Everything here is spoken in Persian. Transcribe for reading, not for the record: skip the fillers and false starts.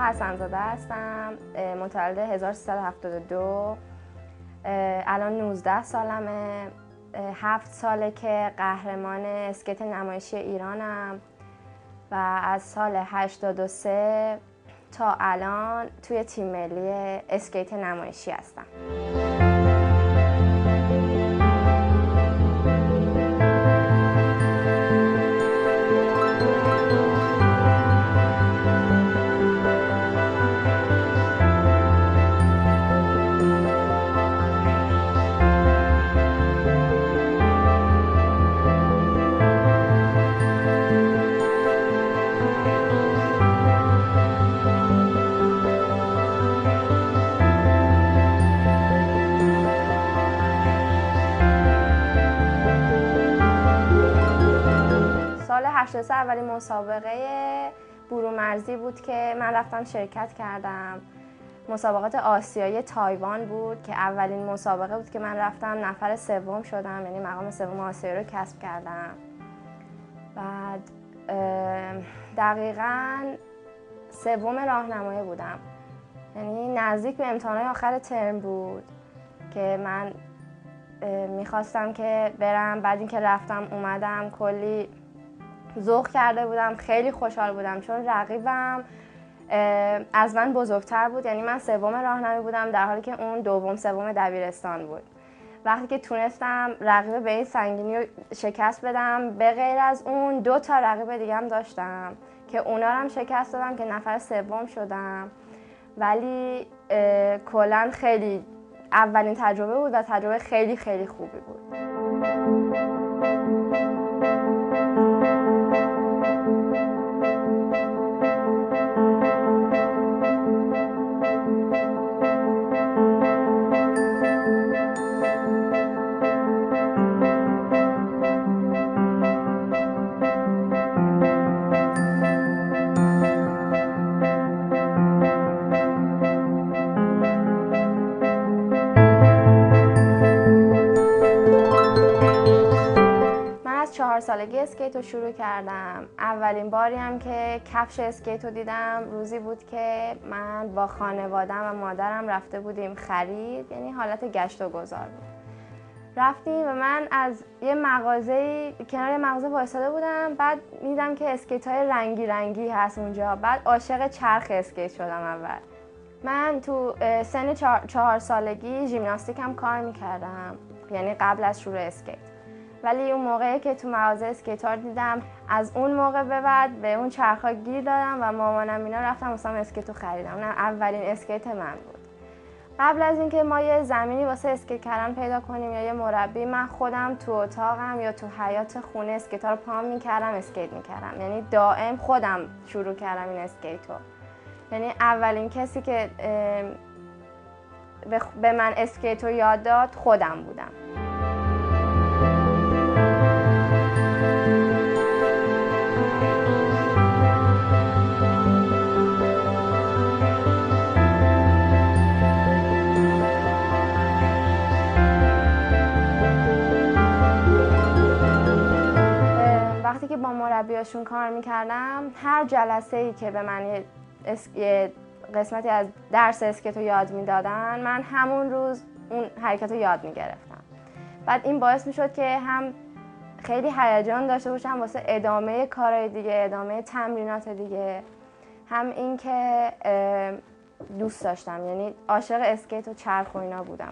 حسن‌زاده هستم، متولد 1372. الان 19 سالمه. 7 ساله که قهرمان اسکیت نمایشی ایرانم و از سال 83 تا الان توی تیم ملی اسکیت نمایشی هستم. سال 83 اولین مسابقه برومرزی بود که من رفتم شرکت کردم. مسابقات آسیایی تایوان بود که اولین مسابقه بود که من رفتم نفر سوم شدم، یعنی مقام سوم آسیایی رو کسب کردم. بعد دقیقاً سوم راهنمایی بودم، یعنی نزدیک به امتحانات آخر ترم بود که من میخواستم که برم. بعد اینکه رفتم اومدم کلی ذوق کرده بودم، خیلی خوشحال بودم چون رقیبم از من بزرگتر بود، یعنی من سوم راهنمایی بودم در حالی که اون دوم سوم دبیرستان بود. وقتی که تونستم رقیب به این سنگینی رو شکست بدم، به غیر از اون 2 تا رقیب دیگه هم داشتم که اونا رو هم شکست دادم که نفر سوم شدم. ولی کلاً خیلی اولین تجربه بود و تجربه خیلی خیلی خوبی بود. از 4 سالگی اسکیت رو شروع کردم. اولین باری هم که کفش اسکیت رو دیدم روزی بود که من با خانوادم و مادرم رفته بودیم خرید، یعنی حالت گشت و گذار بود. رفتیم و من از یه مغازه کنار یه مغازه وایساده بودم، بعد دیدم که اسکیت های رنگی رنگی هست اونجا. بعد عاشق چرخ اسکیت شدم. اول من تو سن 4 سالگی ژیمناستیک هم کار میکردم، یعنی قبل از شروع اسکیت. ولی اون موقعی که تو مغازه اسکیتار دیدم، از اون موقع به بعد به اون چرخا گیر دادم و مامانم اینا رفتم واسم اسکیتو خریدم. اون اولین اسکیت من بود. قبل از اینکه ما یه زمینی واسه اسکیت کردن پیدا کنیم یا یه مربی، من خودم تو اتاقم یا تو حیاط خونه اسکیت‌ها رو پام می‌کردم، اسکیت می‌کردم. یعنی دائم خودم شروع کردم این اسکیتو. یعنی اولین کسی که به من اسکیتو یاد داد خودم بودم. وقتی که با مربیاشون کار میکردم، هر جلسه‌ای که به من یه قسمتی از درس اسکیت رو یاد میدادن، من همون روز اون حرکت رو یاد میگرفتم. بعد این باعث میشد که هم خیلی هیجان داشته باشم واسه ادامه کارهای دیگه، ادامه تمرینات دیگه، هم این که دوست داشتم، یعنی عاشق اسکیت و چرخ و اینا بودم.